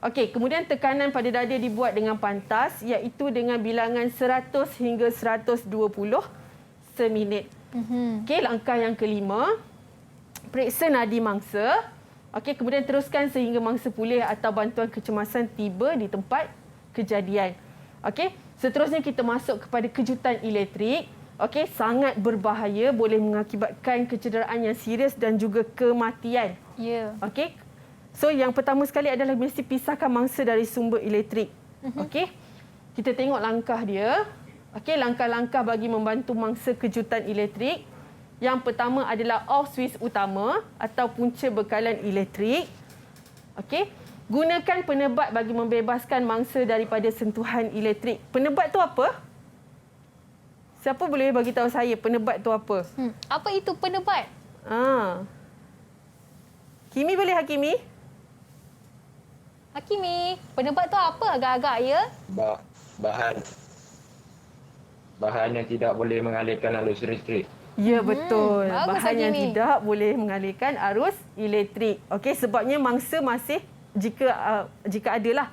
Okey, kemudian tekanan pada dada dibuat dengan pantas iaitu dengan bilangan 100 hingga 120 seminit. Okey, langkah yang kelima, periksa nadi mangsa. Okey, kemudian teruskan sehingga mangsa pulih atau bantuan kecemasan tiba di tempat kejadian. Okey, seterusnya kita masuk kepada kejutan elektrik. Okey, sangat berbahaya, boleh mengakibatkan kecederaan yang serius dan juga kematian. Okey. So yang pertama sekali adalah mesti pisahkan mangsa dari sumber elektrik. Okey. Kita tengok langkah dia. Okey, langkah-langkah bagi membantu mangsa kejutan elektrik. Yang pertama adalah off switch utama atau punca bekalan elektrik. Okey. Gunakan penebat bagi membebaskan mangsa daripada sentuhan elektrik. Penebat tu apa? Siapa boleh bagi tahu saya penebat tu apa? Apa itu penebat? Kimi boleh Hakimi? Hakimi, penebat tu apa agak-agak ya? Bahan yang tidak boleh mengalirkan arus listrik. Ya, betul. Bagus, Bahan yang Hakimi. tidak boleh mengalirkan arus elektrik. Okey, sebabnya mangsa masih jika adalah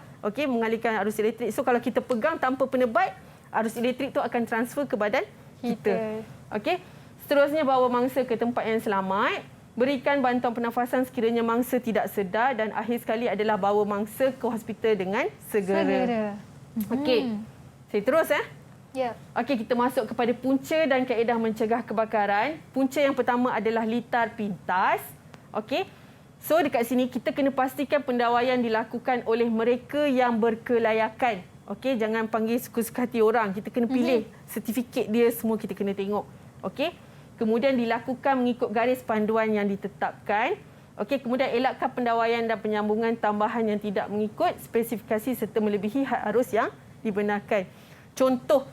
mengalirkan arus elektrik. So kalau kita pegang tanpa penebat, arus elektrik tu akan transfer ke badan kita. Okey. Seterusnya, bawa mangsa ke tempat yang selamat. Berikan bantuan pernafasan sekiranya mangsa tidak sedar, dan akhir sekali adalah bawa mangsa ke hospital dengan segera. Okey. Saya terus Ya. Okey, kita masuk kepada punca dan kaedah mencegah kebakaran. Punca yang pertama adalah litar pintas. Okey. So dekat sini kita kena pastikan pendawaian dilakukan oleh mereka yang berkelayakan. Okey, jangan panggil suka-suka hati orang. Kita kena pilih sertifikat dia, semua kita kena tengok. Okey. Kemudian dilakukan mengikut garis panduan yang ditetapkan. Okey, kemudian elakkan pendawaian dan penyambungan tambahan yang tidak mengikut spesifikasi serta melebihi had arus yang dibenarkan. Contoh,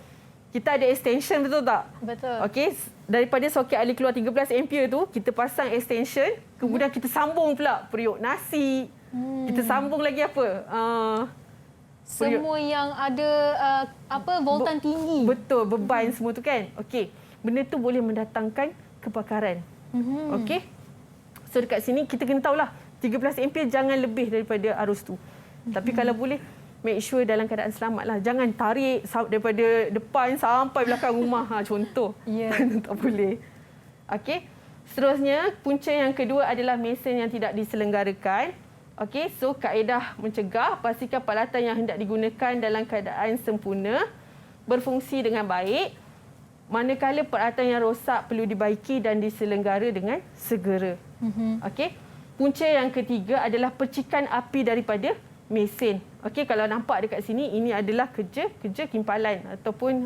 kita ada extension, betul tak? Betul. Okey, daripada soket alih keluar 13 ampere tu, kita pasang extension, kemudian kita sambung pula periuk nasi. Kita sambung lagi apa? Semua yang ada voltan tinggi. Betul, beban semua tu kan. Okey, benda tu boleh mendatangkan kebakaran. Okey. So dekat sini kita kena tahulah 13 ampere jangan lebih daripada arus tu. Tapi kalau boleh, make sure dalam keadaan selamat lah. Jangan tarik daripada depan sampai belakang rumah. Contoh. Ya. Tak boleh. Okey. Seterusnya, punca yang kedua adalah mesin yang tidak diselenggarakan. Okey, so kaedah mencegah, pastikan peralatan yang hendak digunakan dalam keadaan sempurna, berfungsi dengan baik. Manakala peralatan yang rosak perlu dibaiki dan diselenggara dengan segera. Okey. Punca yang ketiga adalah percikan api daripada mesin. Okey, kalau nampak dekat sini, ini adalah kerja kimpalan ataupun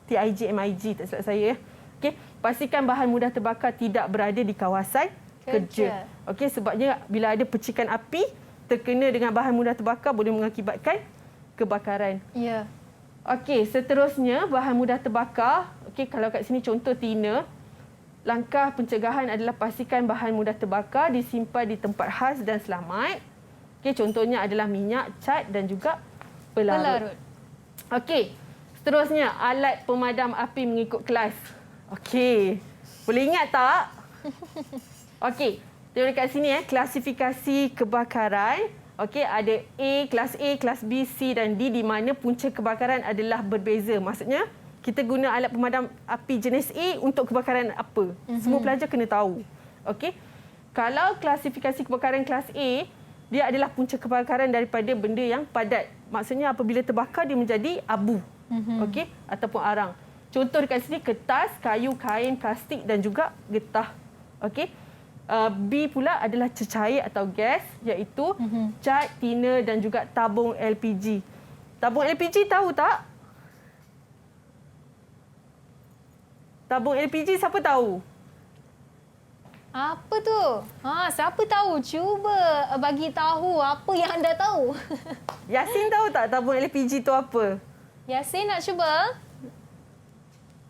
TIG, MIG, tak silap saya. Okey, pastikan bahan mudah terbakar tidak berada di kawasan kerja. Okey, sebabnya bila ada percikan api terkena dengan bahan mudah terbakar boleh mengakibatkan kebakaran. Ya. Okey, seterusnya bahan mudah terbakar. Okey, kalau kat sini contoh tina. Langkah pencegahan adalah pastikan bahan mudah terbakar disimpan di tempat khas dan selamat. Okey, contohnya adalah minyak, cat dan juga pelarut. Okey, seterusnya alat pemadam api mengikut kelas. Okey, boleh ingat tak? Okey, tengok dekat sini klasifikasi kebakaran. Okey, ada A, kelas B, C dan D di mana punca kebakaran adalah berbeza. Maksudnya, kita guna alat pemadam api jenis A untuk kebakaran apa. Semua pelajar kena tahu. Okey. Kalau klasifikasi kebakaran kelas A, dia adalah punca kebakaran daripada benda yang padat. Maksudnya apabila terbakar dia menjadi abu. Okey, ataupun arang. Contoh dekat sini kertas, kayu, kain, plastik dan juga getah. Okey. B pula adalah cecair atau gas, iaitu cat, tina dan juga tabung LPG. Tabung LPG tahu tak? Tabung LPG siapa tahu? Apa tu? Siapa tahu? Cuba bagi tahu apa yang anda tahu. Yasin tahu tak tabung LPG tu apa? Yasin nak cuba?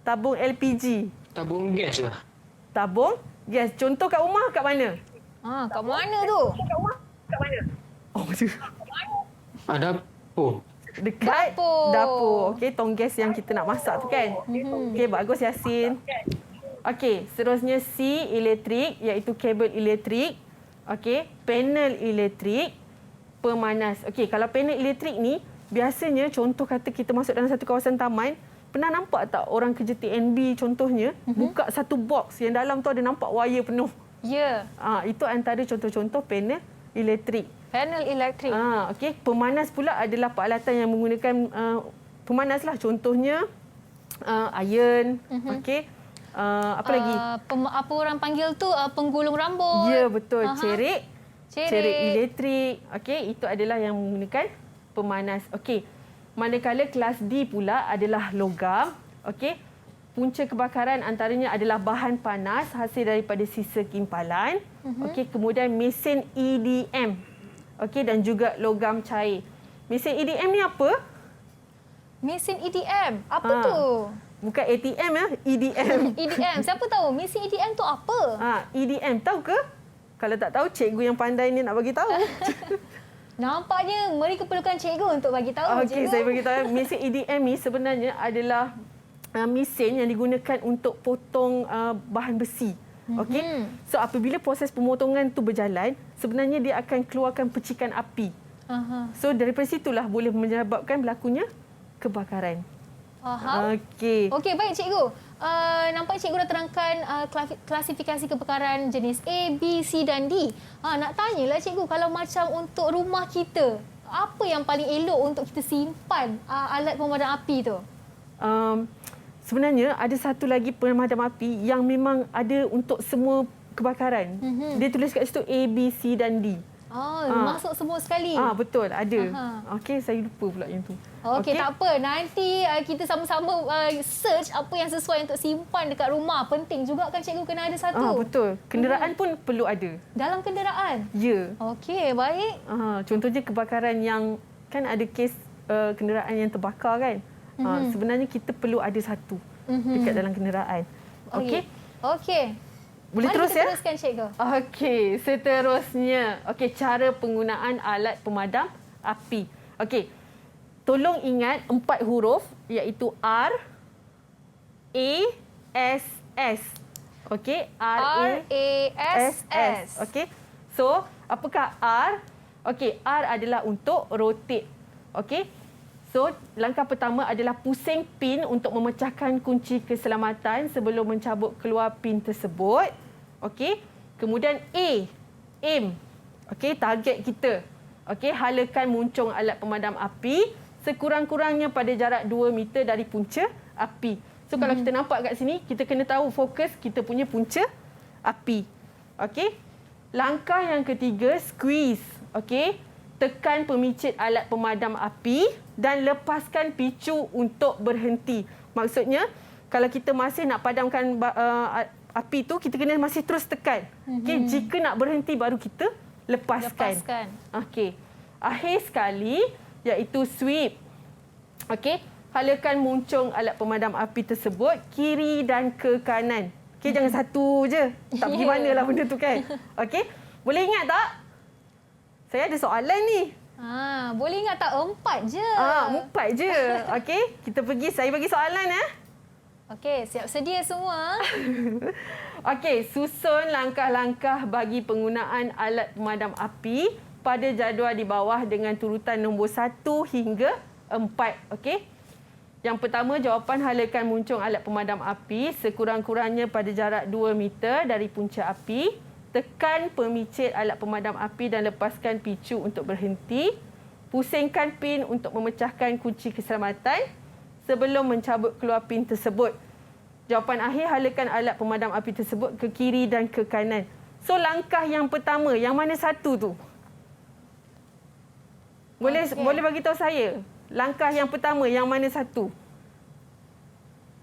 Tabung LPG. Tabung gas lah. Tabung gas. Contoh kat rumah kat mana? Kat mana tu? Oh, betul. Dapur. Dekat dapur. Okey, tong gas yang kita nak masak tu kan? Okey, bagus Yasin. Okey, seterusnya C, elektrik, iaitu kabel elektrik. Okey, panel elektrik, pemanas. Okey, kalau panel elektrik ni, biasanya contoh kata kita masuk dalam satu kawasan taman, pernah nampak tak orang kerja TNB contohnya, buka satu box yang dalam tu ada nampak wire penuh? Ya. Itu antara contoh-contoh panel elektrik. Panel elektrik. Okey, pemanas pula adalah peralatan yang menggunakan pemanas lah. Contohnya iron, okey. Apa lagi? Apa orang panggil tu penggulung rambut. Ya, betul. Cerik elektrik. Okey, itu adalah yang menggunakan pemanas. Okey. Manakala kelas D pula adalah logam. Okey. Punca kebakaran antaranya adalah bahan panas hasil daripada sisa kimpalan. Okey, kemudian mesin EDM okey, dan juga logam cair. Mesin EDM ni apa? Mesin EDM. Apa Ha. tu? Bukan ATM ya, EDM. EDM. Siapa tahu mesin EDM tu apa? EDM tahu ke? Kalau tak tahu, cikgu yang pandai ni nak bagi tahu. Nampaknya mereka perlukan cikgu untuk bagi tahu. Okey, cikgu. saya bagi tahu. Mesin EDM ni sebenarnya adalah mesin yang digunakan untuk potong bahan besi. Okey. So apabila proses pemotongan tu berjalan, sebenarnya dia akan keluarkan percikan api. Aha. So daripada situlah boleh menyebabkan berlakunya kebakaran. Faham? Okey. Okey, baik cikgu. Nampak cikgu dah terangkan klasifikasi kebakaran jenis A, B, C dan D. Nak tanyalah cikgu, kalau macam untuk rumah kita, apa yang paling elok untuk kita simpan alat pemadam api tu? Sebenarnya ada satu lagi pemadam api yang memang ada untuk semua kebakaran. Dia tulis kat situ A, B, C dan D. Masuk semua sekali? Betul, ada. Okey, saya lupa pula yang tu. Okey, tak apa. Nanti kita sama-sama search apa yang sesuai untuk simpan dekat rumah. Penting juga kan cikgu kena ada satu. Betul. Kenderaan pun perlu ada. Dalam kenderaan? Ya. Okey, baik. Contohnya kebakaran yang kan ada kes kenderaan yang terbakar kan. Sebenarnya kita perlu ada satu dekat dalam kenderaan. Okey? Okey. Boleh Mari terus kita ya? teruskan cikgu. Okey, seterusnya. Okey, cara penggunaan alat pemadam api. Okey. Tolong ingat 4 huruf iaitu R, A, S, S. Okey, R, A, S, S. Okey. So, apakah R? Okey, R adalah untuk rotate. Okey. So, langkah pertama adalah pusing pin untuk memecahkan kunci keselamatan sebelum mencabut keluar pin tersebut. Okey. Kemudian A, aim. Okey, target kita. Okey, halakan muncung alat pemadam api sekurang-kurangnya pada jarak 2 meter dari punca api. So, kalau kita nampak kat sini, kita kena tahu fokus kita punya punca api. Okey. Langkah yang ketiga, squeeze. Okey. Tekan pemicit alat pemadam api dan lepaskan picu untuk berhenti. Maksudnya, kalau kita masih nak padamkan api tu, kita kena masih terus tekan. Okay, jika nak berhenti, baru kita lepaskan. Okey. Akhir sekali, iaitu sweep. Okey, halakan muncung alat pemadam api tersebut kiri dan ke kanan. Okey, jangan satu je. Tak pergi manalah benda tu kan. Okey, boleh ingat tak? Saya ada soalan ni. Boleh ingat tak 4 je? 4 je. Okey, kita pergi. Saya bagi soalan Okey, siap sedia semua. Okey, susun langkah-langkah bagi penggunaan alat pemadam api pada jadual di bawah dengan turutan nombor 1 hingga 4. Okey. Yang pertama, jawapan halakan muncung alat pemadam api sekurang-kurangnya pada jarak 2 meter dari punca api. Tekan pemicit alat pemadam api dan lepaskan picu untuk berhenti. Pusingkan pin untuk memecahkan kunci keselamatan sebelum mencabut keluar pin tersebut. Jawapan akhir, halakan alat pemadam api tersebut ke kiri dan ke kanan. So, langkah yang pertama, yang mana satu tu? Boleh bagi tahu saya? Langkah yang pertama, yang mana satu?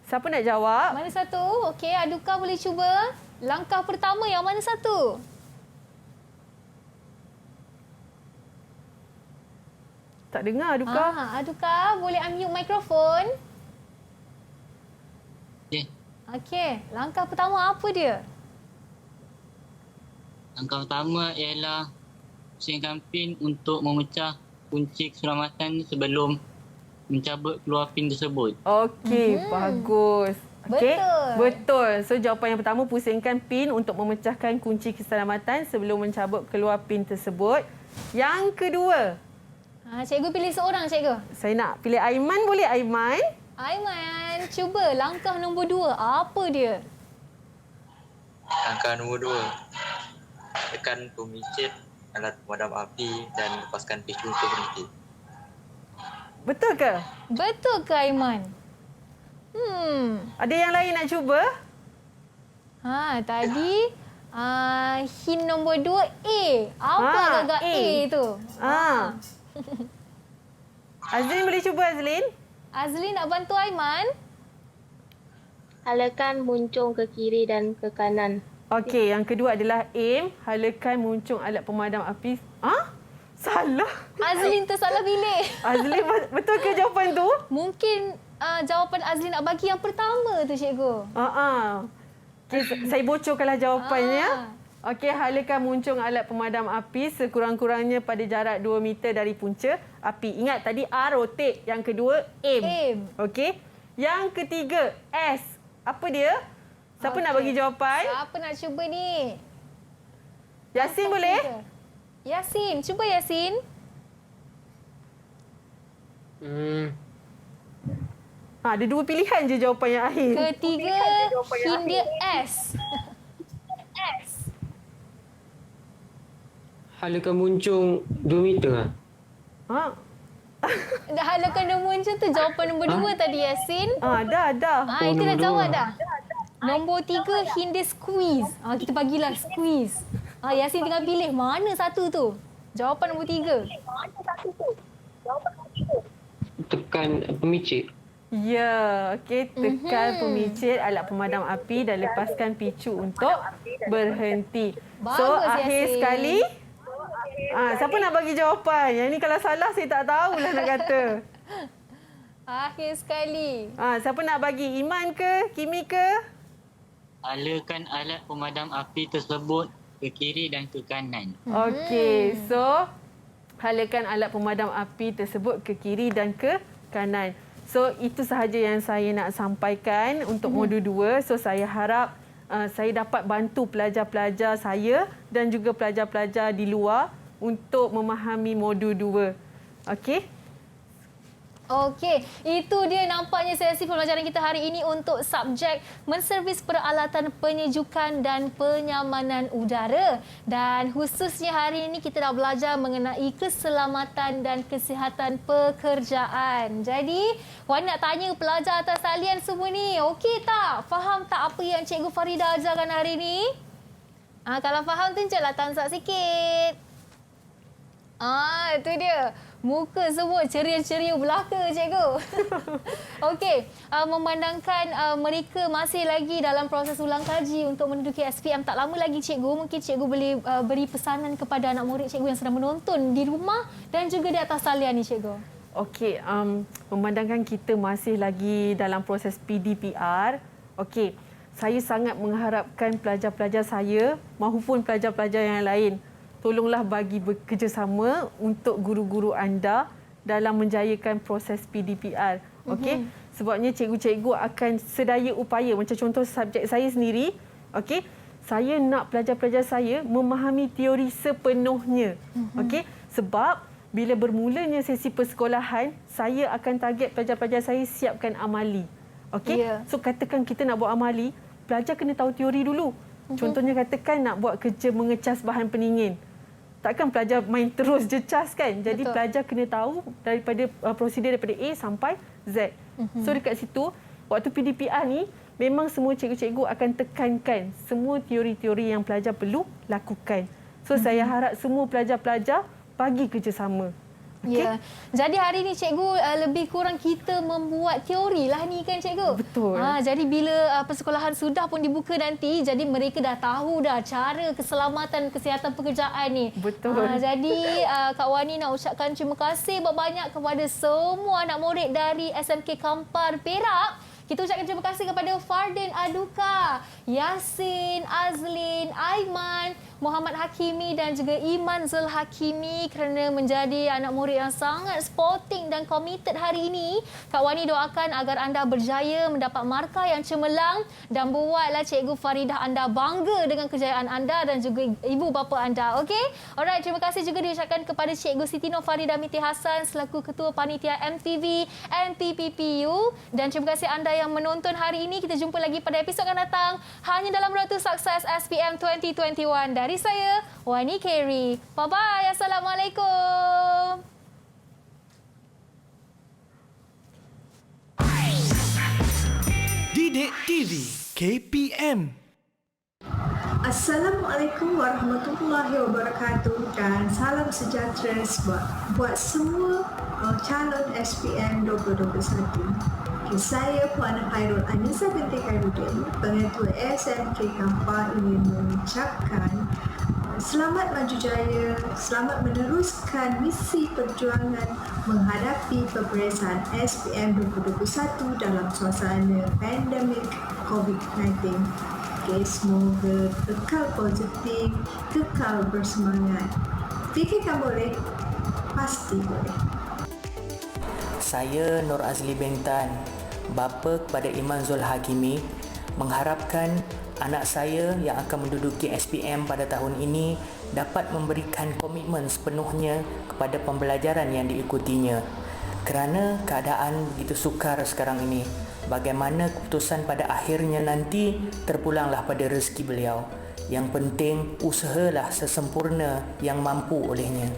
Siapa nak jawab? Mana satu? Okey, Aduka boleh cuba. Langkah pertama yang mana satu? Tak dengar, Aduka. Aduka, boleh unmute mikrofon? Okey, langkah pertama apa dia? Langkah pertama ialah pusingkan pin untuk memecah kunci keselamatan sebelum mencabut keluar pin tersebut. Okey, bagus. Okay? Betul. So, jawapan yang pertama, pusingkan pin untuk memecahkan kunci keselamatan sebelum mencabut keluar pin tersebut. Yang kedua. Cikgu pilih seorang, cikgu. Saya nak pilih Aiman. Boleh, Aiman? Aiman, cuba langkah nombor 2. Apa dia? Langkah nombor 2. Tekan pemicit alat pemadam api dan lepaskan picu untuk berhenti. Betul ke? Betul ke, Aiman? Ada yang lain nak cuba? Tadi hint nombor 2 A. Apa agak A tu? Azlin boleh cuba, Azlin? Azlin nak bantu Aiman? Halakan muncung ke kiri dan ke kanan. Okey, yang kedua adalah aim. Halakan muncung alat pemadam api. Salah. Azlin tersalah pilih. Azlin, betul ke jawapan tu? Mungkin jawapan Azlin nak bagi yang pertama tu, cikgu. Okay, saya bocorkanlah jawapannya. Okey, halakan muncung alat pemadam api sekurang-kurangnya pada jarak 2 meter dari punca api. Ingat tadi R, rotate. Yang kedua, aim. Okey. Yang ketiga, S. Apa dia? Siapa nak bagi jawapan? Siapa nak cuba ni? Yasin boleh? Yasin, cuba Yasin. Ada 2 pilihan je jawapan yang akhir. Ketiga, Hindia S. Halakan muncung 2 meter. Dah halakan dia muncul tu jawapan nombor 2 tadi, Yasin. Dah. Itu dah jawab dah. Nombor 3, Hindia squeeze. Kita bagilah squeeze. Yasin tinggal pilih mana satu tu. Jawapan nombor 3. Tekan pemicit. Ya, okey. Tekan pemicit alat pemadam api dan lepaskan picu untuk berhenti. Bagus, akhir Yasin. sekali. Siapa nak bagi jawapan? Yang ni kalau salah saya tak tahulah nak kata. Akhir sekali. Siapa nak bagi? Iman ke? Kimi ke? Halakan alat pemadam api tersebut ke kiri dan ke kanan. Okey, so halakan alat pemadam api tersebut ke kiri dan ke kanan. So itu sahaja yang saya nak sampaikan untuk modul 2. So saya harap saya dapat bantu pelajar-pelajar saya dan juga pelajar-pelajar di luar untuk memahami modul 2. Okey? Okey, itu dia nampaknya sesi pembelajaran kita hari ini untuk subjek menservis peralatan penyejukan dan penyamanan udara. Dan khususnya hari ini kita dah belajar mengenai keselamatan dan kesihatan pekerjaan. Jadi, Wan nak tanya pelajar atas talian semua ni, okey tak? Faham tak apa yang Cikgu Farida ajarkan hari ini? Kalau faham, tunjuklah thumbs up sikit. Itu dia. Muka semua ceria-ceria belaka, cikgu. Okey, memandangkan mereka masih lagi dalam proses ulang kaji untuk menduduki SPM tak lama lagi, cikgu. Mungkin cikgu boleh beri pesanan kepada anak murid cikgu yang sedang menonton di rumah dan juga di atas talian ni, cikgu. Okey, memandangkan kita masih lagi dalam proses PDPR. Okey, saya sangat mengharapkan pelajar-pelajar saya maupun pelajar-pelajar yang lain, tolonglah bagi bekerjasama untuk guru-guru anda dalam menjayakan proses PDPR. Okey? Sebabnya cikgu-cikgu akan sedaya upaya, macam contoh subjek saya sendiri, okey? Saya nak pelajar-pelajar saya memahami teori sepenuhnya. Okey? Sebab bila bermulanya sesi persekolahan, saya akan target pelajar-pelajar saya siapkan amali. Okey? So katakan kita nak buat amali, pelajar kena tahu teori dulu. Contohnya katakan nak buat kerja mengecas bahan pendingin. Takkan pelajar main terus je cas kan? Jadi pelajar kena tahu daripada prosedur daripada A sampai Z. So dekat situ, waktu PDPR ni, memang semua cikgu-cikgu akan tekankan semua teori-teori yang pelajar perlu lakukan. So saya harap semua pelajar-pelajar bagi kerjasama. Okay? Ya. Jadi hari ni cikgu lebih kurang kita membuat teori lah ni kan, cikgu? Betul. Jadi bila persekolahan sudah pun dibuka nanti, jadi mereka dah tahu dah cara keselamatan kesihatan pekerjaan ni. Betul. Jadi Kak Wani nak ucapkan terima kasih banyak kepada semua anak murid dari SMK Kampar Perak. Kita ucapkan terima kasih kepada Fardin Aduka, Yasin, Azlin, Aiman, Muhammad Hakimi dan juga Iman Zul Hakimi kerana menjadi anak murid yang sangat sporting dan committed hari ini. Kak Wani doakan agar anda berjaya mendapat markah yang cemerlang dan buatlah Cikgu Faridah anda bangga dengan kejayaan anda dan juga ibu bapa anda. Okey? Alright, terima kasih juga diucapkan kepada Cikgu Siti Nurfaridah Binti Hassan selaku Ketua Panitia MTV NPPPU dan terima kasih anda yang menonton hari ini. Kita jumpa lagi pada episod akan datang hanya dalam Road to Success SPM 2021. Dari saya, Wani Kerry. Bye-bye. Assalamualaikum. Didik TV KPM. Assalamualaikum warahmatullahi wabarakatuh dan salam sejahtera buat semua calon SPM 2021. Saya Puan Khairul Anissa binti Khairuddin, Pengetua SMK Kampar ingin mengucapkan selamat maju jaya, selamat meneruskan misi perjuangan menghadapi peperiksaan SPM 2021 dalam suasana pandemik COVID-19. Okay, semoga kekal positif, kekal bersemangat. Fikirkan boleh, pasti boleh. Saya Nur Azli Bengtan, bapa kepada Iman Zul Hakimi, mengharapkan anak saya yang akan menduduki SPM pada tahun ini dapat memberikan komitmen sepenuhnya kepada pembelajaran yang diikutinya. Kerana keadaan begitu sukar sekarang ini, bagaimana keputusan pada akhirnya nanti terpulanglah pada rezeki beliau. Yang penting usahalah sesempurna yang mampu olehnya.